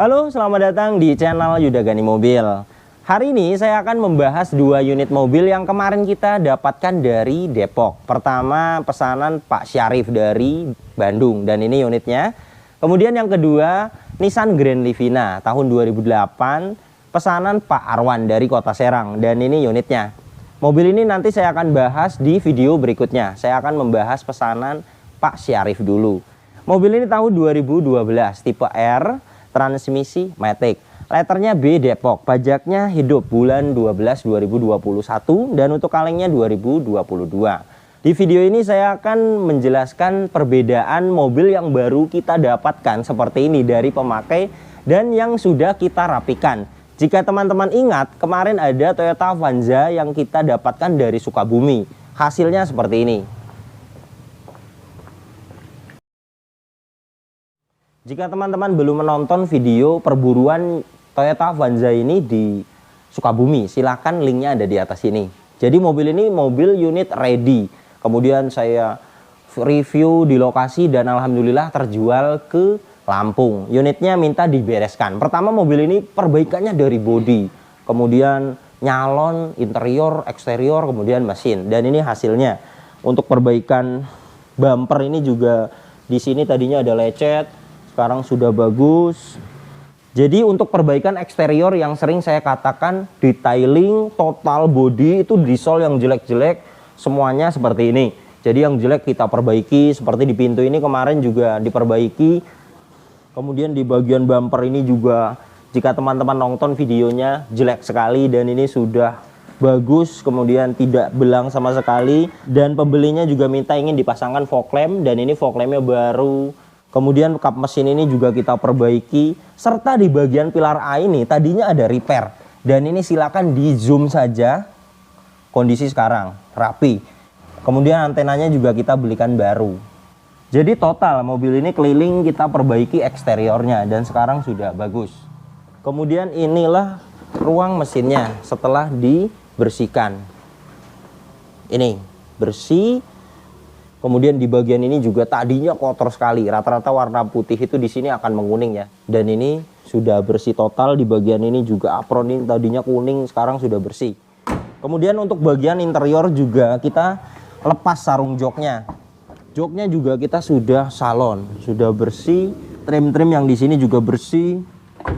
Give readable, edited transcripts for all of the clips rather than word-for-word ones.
Halo, selamat datang di channel Yuda Gani Mobil. Hari ini saya akan membahas dua unit mobil yang kemarin kita dapatkan dari Depok. Pertama, pesanan Pak Syarif dari Bandung, dan ini unitnya. Kemudian yang kedua, Nissan Grand Livina tahun 2008, pesanan Pak Arwan dari Kota Serang, dan ini unitnya. Mobil ini nanti saya akan bahas di video berikutnya. Saya akan membahas pesanan Pak Syarif dulu. Mobil ini tahun 2012, tipe R, transmisi matic, letternya B Depok, pajaknya hidup bulan 12 2021, dan untuk kalengnya 2022. Di video ini saya akan menjelaskan perbedaan mobil yang baru kita dapatkan seperti ini dari pemakai dan yang sudah kita rapikan. Jika teman-teman ingat, kemarin ada Toyota Avanza yang kita dapatkan dari Sukabumi. Hasilnya seperti ini. Jika teman-teman belum menonton video perburuan Toyota Avanza ini di Sukabumi, silahkan linknya ada di atas ini. Jadi mobil ini mobil unit ready. Kemudian saya review di lokasi dan alhamdulillah terjual ke Lampung. Unitnya minta dibereskan. Pertama, mobil ini perbaikannya dari bodi, kemudian nyalon, interior, eksterior, kemudian mesin. Dan ini hasilnya. Untuk perbaikan bumper ini juga di sini tadinya ada lecet, sekarang sudah bagus. Jadi untuk perbaikan eksterior yang sering saya katakan detailing total body itu di-sol yang jelek-jelek semuanya seperti ini. Jadi yang jelek kita perbaiki, seperti di pintu ini kemarin juga diperbaiki. Kemudian di bagian bumper ini juga jika teman-teman nonton videonya jelek sekali dan ini sudah bagus, kemudian tidak belang sama sekali, dan pembelinya juga minta ingin dipasangkan fog lamp dan ini fog lampnya baru. Kemudian kap mesin ini juga kita perbaiki, serta di bagian pilar A ini tadinya ada repair, dan ini silakan di zoom saja kondisi sekarang rapi. Kemudian antenanya juga kita belikan baru. Jadi total mobil ini keliling kita perbaiki eksteriornya dan sekarang sudah bagus. Kemudian inilah ruang mesinnya setelah dibersihkan. Ini bersih. Kemudian di bagian ini juga tadinya kotor sekali, rata-rata warna putih itu di sini akan menguning ya. Dan ini sudah bersih total. Di bagian ini juga apron ini tadinya kuning, sekarang sudah bersih. Kemudian untuk bagian interior juga kita lepas sarung joknya. Joknya juga kita sudah salon, sudah bersih. Trim-trim yang di sini juga bersih.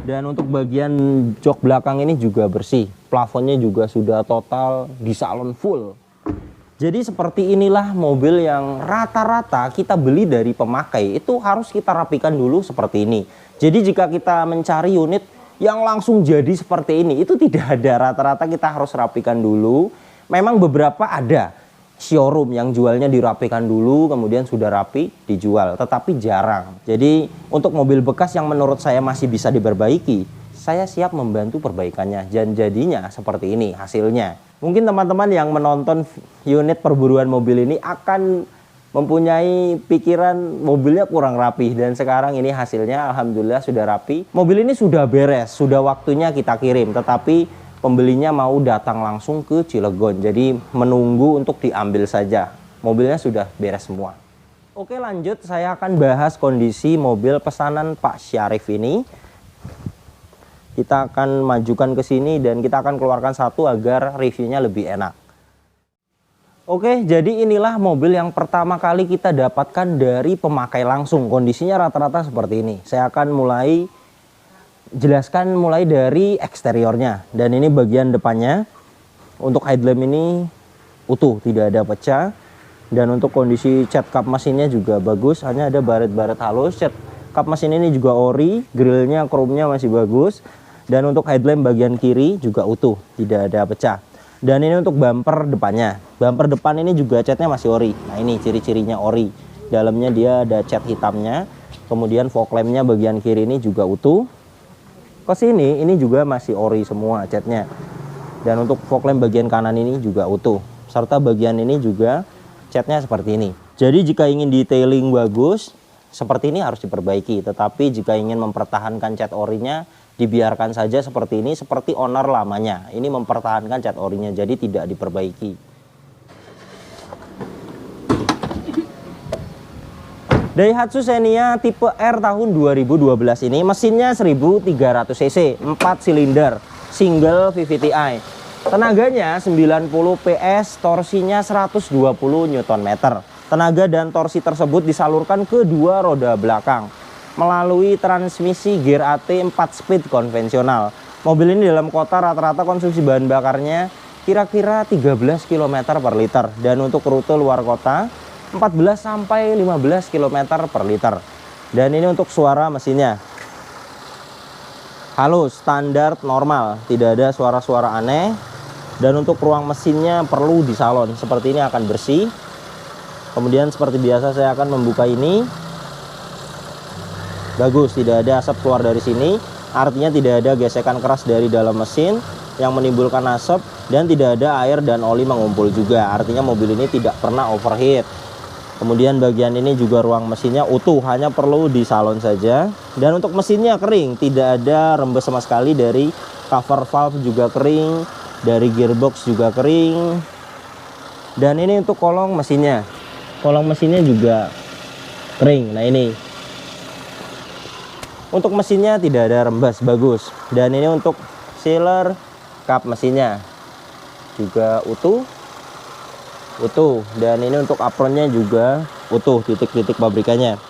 Dan untuk bagian jok belakang ini juga bersih. Plafonnya juga sudah total di salon full. Jadi seperti inilah mobil yang rata-rata kita beli dari pemakai. Itu harus kita rapikan dulu seperti ini. Jadi jika kita mencari unit yang langsung jadi seperti ini, itu tidak ada. Rata-rata kita harus rapikan dulu. Memang beberapa ada showroom yang jualnya dirapikan dulu, kemudian sudah rapi dijual. Tetapi jarang. Jadi untuk mobil bekas yang menurut saya masih bisa diperbaiki, saya siap membantu perbaikannya. Dan jadinya seperti ini hasilnya. Mungkin teman-teman yang menonton unit perburuan mobil ini akan mempunyai pikiran mobilnya kurang rapi. Dan sekarang ini hasilnya alhamdulillah sudah rapi. Mobil ini sudah beres, sudah waktunya kita kirim. Tetapi pembelinya mau datang langsung ke Cilegon. Jadi menunggu untuk diambil saja. Mobilnya sudah beres semua. Oke, lanjut saya akan bahas kondisi mobil pesanan Pak Syarif ini. Kita akan majukan ke sini dan kita akan keluarkan satu agar reviewnya lebih enak. Oke, jadi inilah mobil yang pertama kali kita dapatkan dari pemakai langsung. Kondisinya rata-rata seperti ini. Saya akan jelaskan mulai dari eksteriornya. Dan ini bagian depannya. Untuk headlamp ini utuh, tidak ada pecah. Dan untuk kondisi cat kap mesinnya juga bagus. Hanya ada baret-baret halus. Cat kap mesin ini juga ori. Grillnya, chrome-nya masih bagus. Dan untuk headlamp bagian kiri juga utuh, tidak ada pecah. Dan ini untuk bumper depannya. Bumper depan ini juga catnya masih ori. Nah ini ciri-cirinya ori. Dalamnya dia ada cat hitamnya. Kemudian fog lampnya bagian kiri ini juga utuh. Ke sini ini juga masih ori semua catnya. Dan untuk fog lamp bagian kanan ini juga utuh. Serta bagian ini juga catnya seperti ini. Jadi jika ingin detailing bagus, seperti ini harus diperbaiki. Tetapi jika ingin mempertahankan cat orinya, dibiarkan saja seperti ini, seperti owner lamanya. Ini mempertahankan cat orinya, jadi tidak diperbaiki. Daihatsu Xenia tipe R tahun 2012 ini mesinnya 1300 cc, 4 silinder, single VVTi. Tenaganya 90 PS, torsinya 120 Nm. Tenaga dan torsi tersebut disalurkan ke dua roda belakang melalui transmisi gear AT 4 speed konvensional. Mobil ini dalam kota rata-rata konsumsi bahan bakarnya kira-kira 13 km per liter, dan untuk rute luar kota 14 sampai 15 km per liter. Dan ini untuk suara mesinnya halus, standar, normal, tidak ada suara-suara aneh. Dan untuk ruang mesinnya perlu di salon, seperti ini akan bersih. Kemudian seperti biasa saya akan membuka ini. Bagus, tidak ada asap keluar dari sini, artinya tidak ada gesekan keras dari dalam mesin yang menimbulkan asap, dan tidak ada air dan oli mengumpul juga, artinya mobil ini tidak pernah overheat. Kemudian bagian ini juga ruang mesinnya utuh, hanya perlu di salon saja. Dan untuk mesinnya kering, tidak ada rembes sama sekali. Dari cover valve juga kering, dari gearbox juga kering. Dan ini untuk kolong mesinnya, juga kering. Nah ini untuk mesinnya tidak ada rembes, bagus. Dan ini untuk sealer kap mesinnya juga utuh. Dan ini untuk apronnya juga utuh, titik-titik pabrikannya.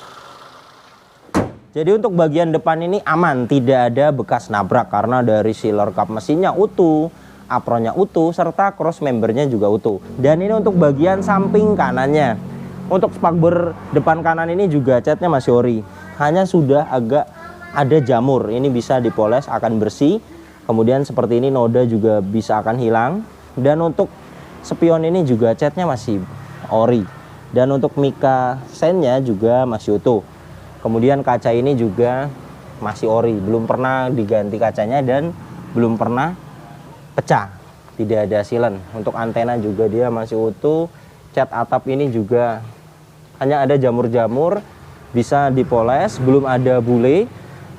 Jadi untuk bagian depan ini aman, tidak ada bekas nabrak karena dari sealer kap mesinnya utuh, apronnya utuh, serta cross membernya juga utuh. Dan ini untuk bagian samping kanannya. Untuk spakbor depan kanan ini juga catnya masih ori, hanya sudah agak ada jamur. Ini bisa dipoles, akan bersih. Kemudian seperti ini noda juga bisa akan hilang. Dan untuk spion ini juga catnya masih ori, dan untuk mika sennya juga masih utuh. Kemudian kaca ini juga masih ori, belum pernah diganti kacanya dan belum pernah pecah, tidak ada silen. Untuk antena juga dia masih utuh. Cat atap ini juga hanya ada jamur-jamur, bisa dipoles, belum ada bule.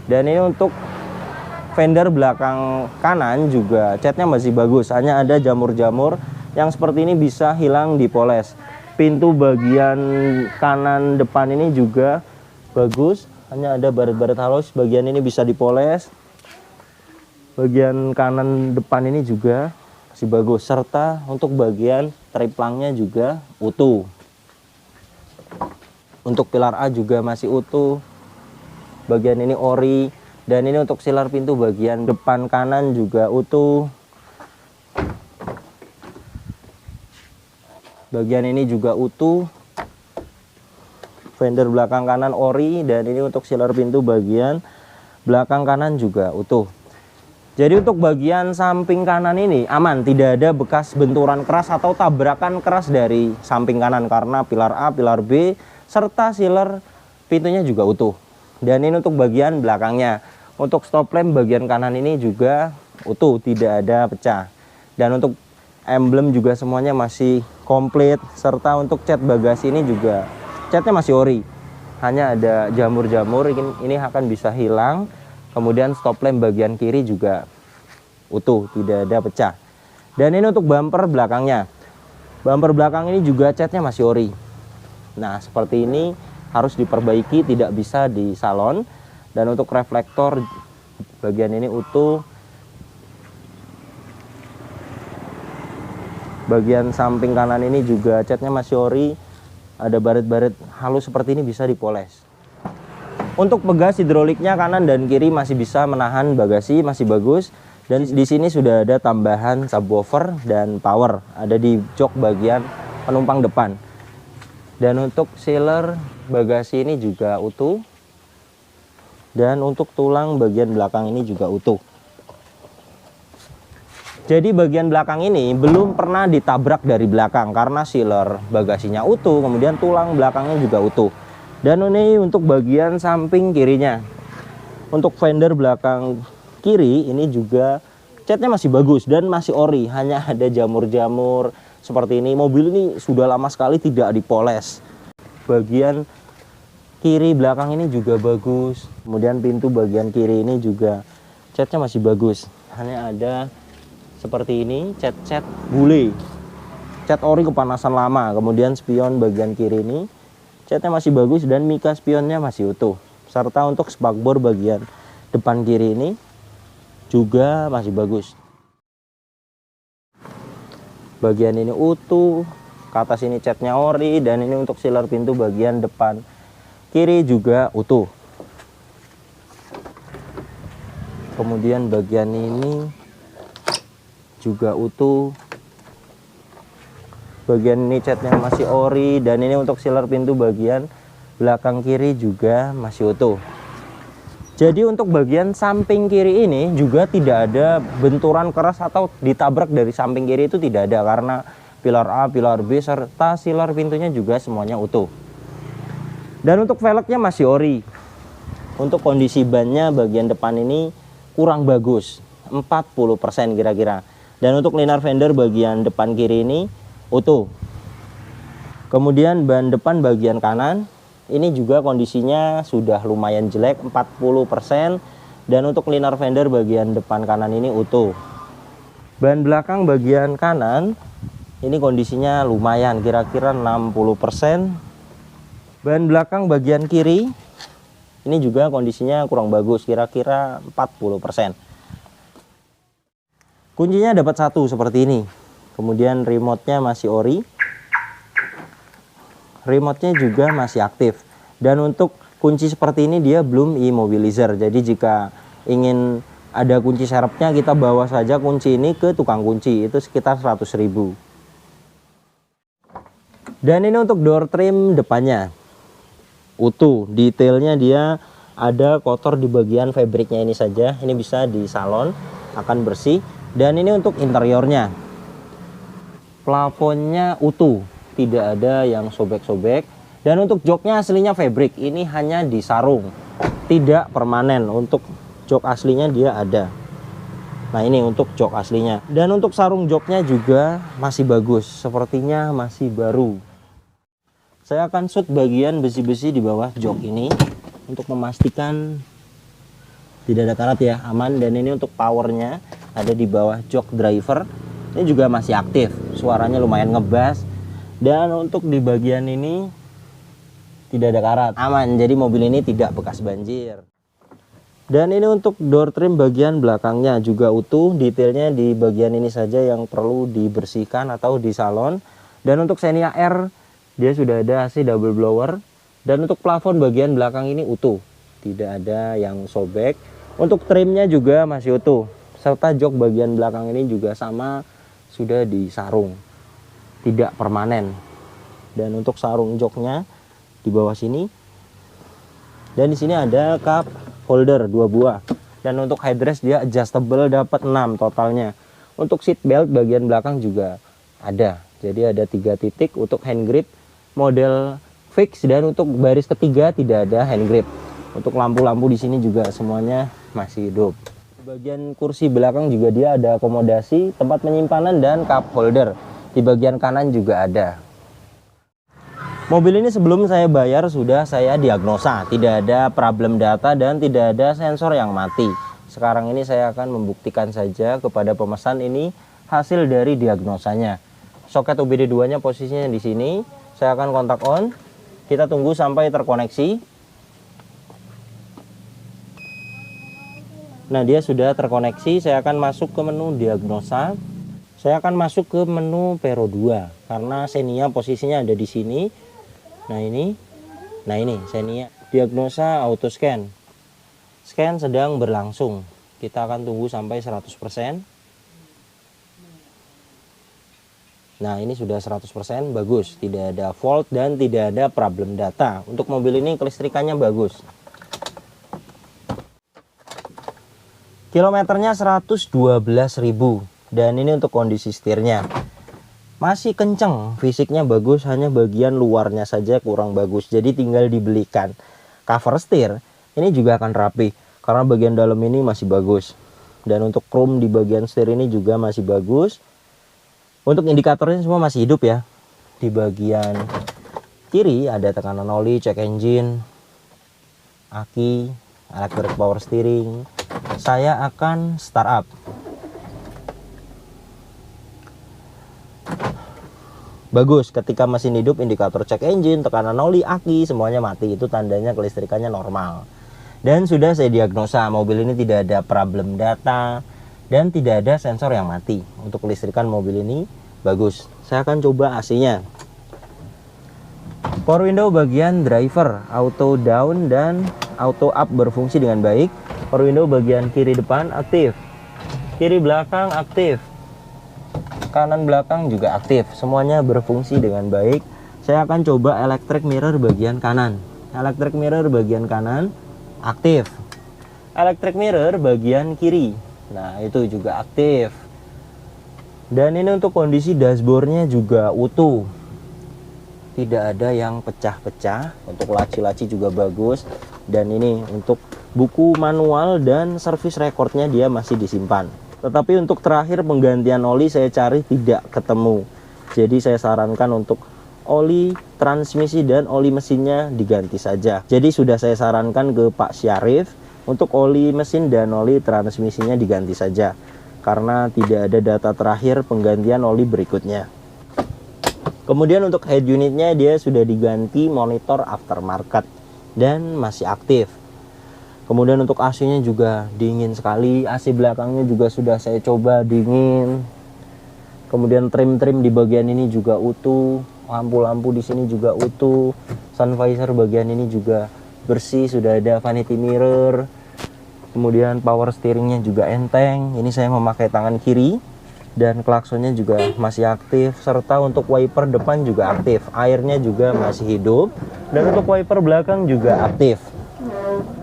Dan ini untuk fender belakang kanan juga catnya masih bagus, hanya ada jamur-jamur yang seperti ini, bisa hilang dipoles. Pintu bagian kanan depan ini juga bagus, hanya ada baret-baret halus, bagian ini bisa dipoles. Bagian kanan depan ini juga masih bagus, serta untuk bagian triplangnya juga utuh. Untuk pilar A juga masih utuh, bagian ini ori. Dan ini untuk sealer pintu bagian depan kanan juga utuh. Bagian ini juga utuh, fender belakang kanan ori. Dan ini untuk sealer pintu bagian belakang kanan juga utuh. Jadi untuk bagian samping kanan ini aman, tidak ada bekas benturan keras atau tabrakan keras dari samping kanan, karena pilar A, pilar B, serta sealer pintunya juga utuh. Dan ini untuk bagian belakangnya. Untuk stop lamp bagian kanan ini juga utuh, tidak ada pecah. Dan untuk emblem juga semuanya masih komplit, serta untuk cat bagasi ini juga catnya masih ori, hanya ada jamur-jamur, ini akan bisa hilang. Kemudian stop lamp bagian kiri juga utuh, tidak ada pecah. Dan ini untuk bumper belakangnya, bumper belakang ini juga catnya masih ori. Nah seperti ini harus diperbaiki, tidak bisa di salon. Dan untuk reflektor bagian ini utuh. Bagian samping kanan ini juga catnya masih ori, ada baret-baret halus seperti ini, bisa dipoles. Untuk pegas hidroliknya kanan dan kiri masih bisa menahan bagasi, masih bagus. Dan di sini sudah ada tambahan subwoofer dan power, ada di jok bagian penumpang depan. Dan untuk sealer bagasi ini juga utuh. Dan untuk tulang bagian belakang ini juga utuh. Jadi bagian belakang ini belum pernah ditabrak dari belakang karena sealer bagasinya utuh, kemudian tulang belakangnya juga utuh. Dan ini untuk bagian samping kirinya. Untuk fender belakang kiri ini juga catnya masih bagus dan masih ori, hanya ada jamur-jamur seperti ini. Mobil ini sudah lama sekali tidak dipoles. Bagian kiri belakang ini juga bagus. Kemudian pintu bagian kiri ini juga catnya masih bagus, hanya ada seperti ini, cat bule, cat ori kepanasan lama. Kemudian spion bagian kiri ini catnya masih bagus dan mika spionnya masih utuh. Serta untuk spakbor bagian depan kiri ini juga masih bagus. Bagian ini utuh, ke atas ini catnya ori, dan ini untuk sealer pintu bagian depan kiri juga utuh. Kemudian bagian ini juga utuh. Bagian ini catnya masih ori, dan ini untuk sealer pintu bagian belakang kiri juga masih utuh. Jadi untuk bagian samping kiri ini juga tidak ada benturan keras atau ditabrak dari samping kiri, itu tidak ada, karena pilar A, pilar B, serta sealer pintunya juga semuanya utuh. Dan untuk velgnya masih ori. Untuk kondisi bannya bagian depan ini kurang bagus, 40% kira-kira. Dan untuk linear fender bagian depan kiri ini utuh. Kemudian ban depan bagian kanan ini juga kondisinya sudah lumayan jelek, 40%. Dan untuk linear fender bagian depan kanan ini utuh. Ban belakang bagian kanan ini kondisinya lumayan, kira-kira 60%. Ban belakang bagian kiri ini juga kondisinya kurang bagus, kira-kira 40%. Kuncinya dapat satu seperti ini. Kemudian remote-nya masih ori. Remote-nya juga masih aktif. Dan untuk kunci seperti ini dia belum immobilizer. Jadi jika ingin ada kunci serepnya, kita bawa saja kunci ini ke tukang kunci. Itu sekitar 100.000. Dan ini untuk door trim depannya utuh. Detailnya dia ada kotor di bagian fabriknya ini saja. Ini bisa di salon, akan bersih. Dan ini untuk interiornya. Plafonnya utuh, tidak ada yang sobek-sobek. Dan untuk joknya aslinya fabric, ini hanya disarung, tidak permanen. Untuk jok aslinya dia ada. Nah ini untuk jok aslinya. Dan untuk sarung joknya juga masih bagus, sepertinya masih baru. Saya akan shoot bagian besi-besi di bawah jok ini untuk memastikan tidak ada karat ya, aman. Dan ini untuk powernya ada di bawah jok driver. Ini juga masih aktif, suaranya lumayan ngebas. Dan untuk di bagian ini tidak ada karat, aman. Jadi mobil ini tidak bekas banjir. Dan ini untuk door trim bagian belakangnya juga utuh. Detailnya di bagian ini saja yang perlu dibersihkan atau di salon. Dan untuk Xenia R dia sudah ada AC double blower. Dan untuk plafon bagian belakang ini utuh, tidak ada yang sobek. Untuk trimnya juga masih utuh, serta jok bagian belakang ini juga sama, sudah disarung, tidak permanen. Dan untuk sarung joknya di bawah sini. Dan di sini ada cup holder 2 buah. Dan untuk headrest dia adjustable, dapat 6 totalnya. Untuk seat belt bagian belakang juga ada. Jadi ada 3 titik untuk hand grip model fix, dan untuk baris ketiga tidak ada hand grip. Untuk lampu-lampu di sini juga semuanya masih hidup. Bagian kursi belakang juga dia ada akomodasi tempat penyimpanan dan cup holder. Di bagian kanan juga ada. Mobil ini sebelum saya bayar sudah saya diagnosa, tidak ada problem data dan tidak ada sensor yang mati. Sekarang ini saya akan membuktikan saja kepada pemesan ini hasil dari diagnosanya. Soket OBD2 nya posisinya di sini. Saya akan kontak on. Kita tunggu sampai terkoneksi. Nah, dia sudah terkoneksi. Saya akan masuk ke menu diagnosa. Saya akan masuk ke menu Pero 2 karena Xenia posisinya ada di sini. Nah, ini Xenia. Diagnosa auto scan. Scan sedang berlangsung. Kita akan tunggu sampai 100%. Nah, ini sudah 100%, bagus, tidak ada fault dan tidak ada problem data. Untuk mobil ini kelistrikannya bagus. Kilometernya 112.000. Dan ini untuk kondisi setirnya. Masih kenceng, fisiknya bagus, hanya bagian luarnya saja kurang bagus. Jadi tinggal dibelikan. Cover setir ini juga akan rapi karena bagian dalam ini masih bagus. Dan untuk chrome di bagian setir ini juga masih bagus. Untuk indikatornya semua masih hidup ya. Di bagian kiri ada tekanan oli, cek engine, aki, electric power steering. Saya akan startup. bagus. Ketika mesin hidup, indikator cek engine, tekanan oli, aki, semuanya mati. Itu tandanya kelistrikannya normal. Dan sudah saya diagnosa mobil ini tidak ada problem data dan tidak ada sensor yang mati. Untuk kelistrikan mobil ini bagus. Saya akan coba AC-nya. Power window bagian driver, auto down dan auto up berfungsi dengan baik. Power window bagian kiri depan aktif, kiri belakang aktif, kanan belakang juga aktif. Semuanya berfungsi dengan baik. Saya akan coba electric mirror bagian kanan. Electric mirror bagian kanan aktif. Electric mirror bagian kiri, nah itu juga aktif. Dan ini untuk kondisi dashboardnya juga utuh, tidak ada yang pecah-pecah. Untuk laci-laci juga bagus. Dan ini untuk buku manual dan service recordnya dia masih disimpan. Tetapi untuk terakhir penggantian oli saya cari tidak ketemu. Jadi saya sarankan untuk oli transmisi dan oli mesinnya diganti saja. Jadi sudah saya sarankan ke Pak Syarif untuk oli mesin dan oli transmisinya diganti saja, karena tidak ada data terakhir penggantian oli berikutnya. Kemudian untuk head unitnya dia sudah diganti monitor aftermarket dan masih aktif. Kemudian untuk AC-nya juga dingin sekali. AC belakangnya juga sudah saya coba dingin. Kemudian trim-trim di bagian ini juga utuh. Lampu-lampu di sini juga utuh. Sun visor bagian ini juga bersih, sudah ada vanity mirror. Kemudian power steeringnya juga enteng. Ini saya memakai tangan kiri. Dan klaksonnya juga masih aktif, serta untuk wiper depan juga aktif, airnya juga masih hidup, dan untuk wiper belakang juga aktif.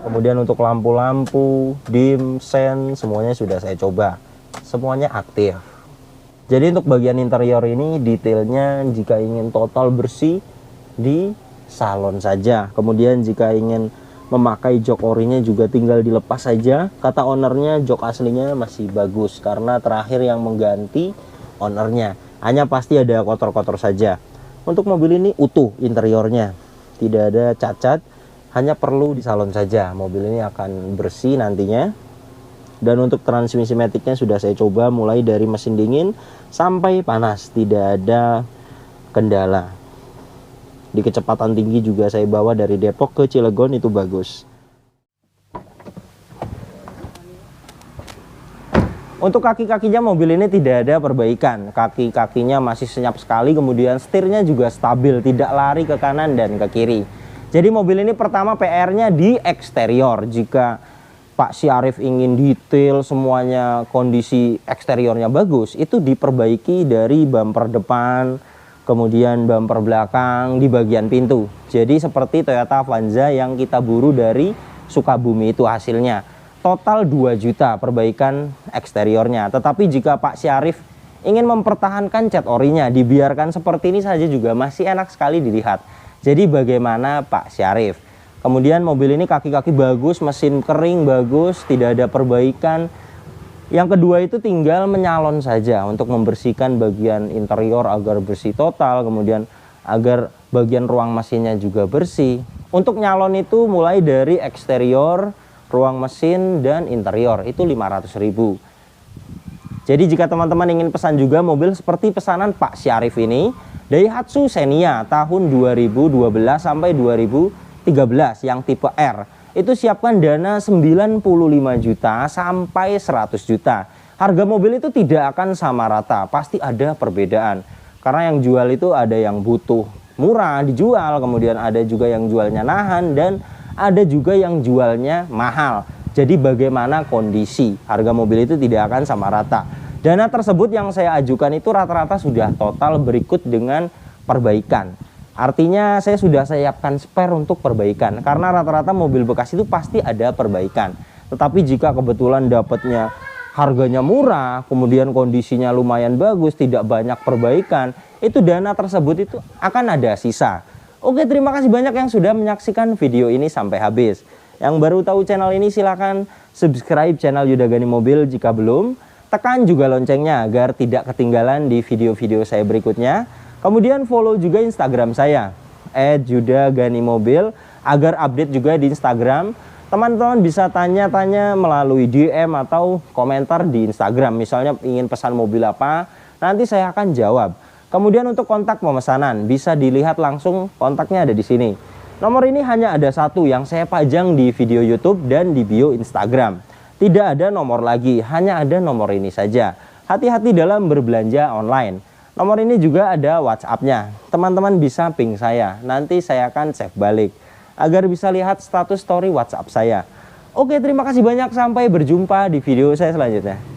Kemudian untuk lampu-lampu, dim, sen, semuanya sudah saya coba, semuanya aktif. Jadi untuk bagian interior ini detailnya jika ingin total bersih di salon saja. Kemudian jika ingin memakai jok orinya juga tinggal dilepas saja. Kata ownernya jok aslinya masih bagus, karena terakhir yang mengganti ownernya. Hanya pasti ada kotor-kotor saja. Untuk mobil ini utuh interiornya, tidak ada cacat, hanya perlu di salon saja. Mobil ini akan bersih nantinya. Dan untuk transmisi maticnya sudah saya coba mulai dari mesin dingin sampai panas, tidak ada kendala. Di kecepatan tinggi juga saya bawa dari Depok ke Cilegon, itu bagus. Untuk kaki-kakinya mobil ini tidak ada perbaikan. Kaki-kakinya masih senyap sekali, kemudian setirnya juga stabil, tidak lari ke kanan dan ke kiri. Jadi mobil ini pertama PR-nya di eksterior. Jika Pak Syarif ingin detail semuanya, kondisi eksteriornya bagus, itu diperbaiki dari bumper depan, kemudian bumper belakang di bagian pintu. Jadi seperti Toyota Avanza yang kita buru dari Sukabumi itu hasilnya. Total 2 juta perbaikan eksteriornya. Tetapi jika Pak Syarif ingin mempertahankan cat orinya, dibiarkan seperti ini saja juga masih enak sekali dilihat. Jadi bagaimana Pak Syarif? Kemudian mobil ini kaki-kaki bagus, mesin kering bagus, tidak ada perbaikan. Yang kedua itu tinggal menyalon saja untuk membersihkan bagian interior agar bersih total, kemudian agar bagian ruang mesinnya juga bersih. Untuk nyalon itu mulai dari eksterior, ruang mesin, dan interior itu 500.000. Jadi jika teman-teman ingin pesan juga mobil seperti pesanan Pak Syarif ini, Daihatsu Xenia tahun 2012 sampai 2013 yang tipe R, itu siapkan dana 95 juta sampai 100 juta. Harga mobil itu tidak akan sama rata, pasti ada perbedaan. Karena yang jual itu ada yang butuh murah dijual, kemudian ada juga yang jualnya nahan, dan ada juga yang jualnya mahal. Jadi bagaimana kondisi harga mobil itu tidak akan sama rata. Dana tersebut yang saya ajukan itu rata-rata sudah total berikut dengan perbaikan. Artinya saya sudah siapkan spare untuk perbaikan, karena rata-rata mobil bekas itu pasti ada perbaikan. Tetapi jika kebetulan dapatnya harganya murah, kemudian kondisinya lumayan bagus, tidak banyak perbaikan, itu dana tersebut itu akan ada sisa. Oke, terima kasih banyak yang sudah menyaksikan video ini sampai habis. Yang baru tahu channel ini silahkan subscribe channel Yuda Gani Mobil jika belum. Tekan juga loncengnya agar tidak ketinggalan di video-video saya berikutnya. Kemudian follow juga Instagram saya @yudaganimobil agar update juga di Instagram. Teman-teman bisa tanya-tanya melalui DM atau komentar di Instagram. Misalnya ingin pesan mobil apa, nanti saya akan jawab. Kemudian untuk kontak pemesanan, bisa dilihat langsung kontaknya ada di sini. Nomor ini hanya ada satu yang saya pajang di video YouTube dan di bio Instagram. Tidak ada nomor lagi, hanya ada nomor ini saja. Hati-hati dalam berbelanja online. Nomor ini juga ada WhatsApp-nya. Teman-teman bisa ping saya, nanti saya akan save balik agar bisa lihat status story WhatsApp saya. Oke, terima kasih banyak, sampai berjumpa di video saya selanjutnya.